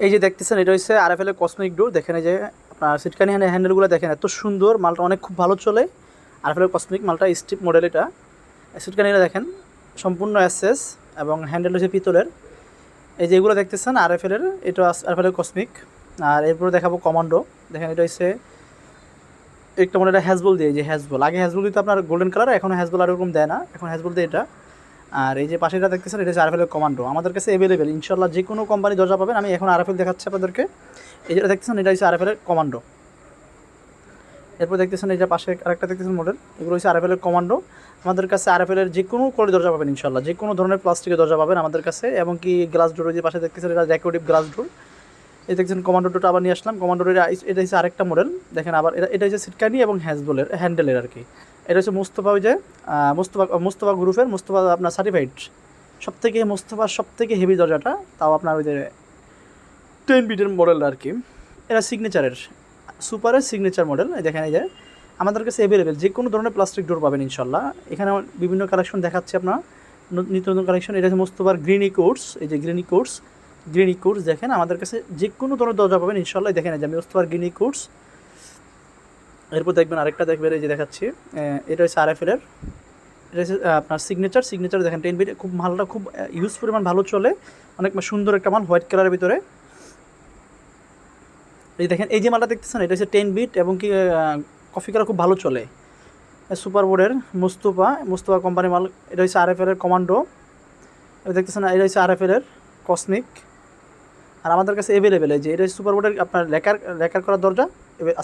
এই যে দেখতেছেন এটা হচ্ছে আরএফএল এর কসমিক ডোর। দেখেন এই যে আপনার সিটকানি হ্যান্ডেলগুলো দেখেন এত সুন্দর, মালটা অনেক খুব ভালো চলে। আরএফএল এর কসমিক মালটা স্টিপ মডেল এটা। সিটকানিটা দেখেন সম্পূর্ণ এসএস এবং হ্যান্ডেল হচ্ছে পিতলের। এই যে এগুলো দেখতেছেন আরএফএল এর, এটা আরএফএল এর কসমিক। আর এরপরে দেখাবো কমান্ডো। দেখেন এটা হচ্ছে একটা মনে এটা হ্যাজবল দিয়ে, যে হ্যাজবল আগে হ্যাজবল দিতে আপনার গোল্ডেন কালার, এখন হ্যাজবল আর এরকম দেয় না, এখন হ্যাজবল দিয়ে এটা। আর এই যে পাশে এটা দেখতেছেন এটা হচ্ছে আরএফএল এর কমান্ডো, আমাদের কাছে অ্যাভেলেবেল ইনশাল্লাহ যে কোনো কোম্পানি দরজা পাবেন। আমি এখন আরএফএল দেখাচ্ছি আপনাদেরকে। এই যেটা দেখতেছেন এটা হচ্ছে আরএফএল এর কমান্ডো। এরপর দেখতেছেন এই যে পাশে আরেকটা দেখতেছেন মডেল, এগুলো হচ্ছে আরএফএল এর কমান্ডো। আমাদের কাছে আরএফএল এর যে কোনো কোয়ালিটি দরজা পাবেন ইনশাল্লাহ, যে কোনো ধরনের প্লাস্টিকের দরজা পাবেন আমাদের কাছে। এবং কি গ্লাস ডোর যে পাশে দেখতেছেন এটা ডেকোরেটিভ গ্লাস ডোর। এই দেখছেন কমান্ডো ডোরটা আবার নিয়ে আসলাম। কমান্ডোর এটা হচ্ছে আরেকটা মডেল। দেখেন আবার এটা হচ্ছে সিটকানি এবং হ্যাজবলের হ্যান্ডেলের আর কি। এটা হচ্ছে মোস্তফা, ওই যে মোস্তফা গ্রুপের, মোস্তফা আপনার সার্টিফাইড মোস্তফার সব থেকে হেভি দরজাটা, তাও আপনার ওই যে 10 বিটের মডেল আর কি। এটা সিগনেচারের, সুপারের সিগনেচার মডেল। দেখেন এই যে আমাদের কাছে অ্যাভেলেবেল যে কোনো ধরনের প্লাস্টিক ডোর পাবেন ইনশাল্লাহ। এখানে বিভিন্ন কালেকশন দেখাচ্ছি আপনার, নিত্য নতুন কালেকশন। এটা হচ্ছে মোস্তফার গ্রিনি কোর্স, এই যে গ্রিনি কোর্স দেখেন আমাদের কাছে যে কোনো ধরনের দরজা পাবেন ইনশাল্লাহ। দেখেন এই যে মোস্তফার গ্রিনি কোর্স। এরপর দেখবেন আরেকটা দেখবেন এই যে দেখাচ্ছি, এটা হচ্ছে আরএফএল এর, এটা হচ্ছে আপনার সিগনেচার দেখেন 10 বিট, খুব মালটা খুব ইউজ পরিমাণ ভালো চলে, অনেক সুন্দর একটা মাল হোয়াইট কালারের ভিতরে। এই দেখেন এই যে মালটা দেখতেছেন এটা হচ্ছে 10 বিট এবং কি কফি কালার খুব ভালো চলে। সুপার বোর্ডের মুস্তফা কোম্পানি মাল। এটা হচ্ছে আরএফএল এর কমান্ডো। এটা দেখতেছেন এটা হচ্ছে আরএফএল এর কসমিক। আর আমাদের কাছে অ্যাভেলেবেল এই যে এটা হচ্ছে সুপার বোর্ডের আপনার লেকার করার দরজা। এবার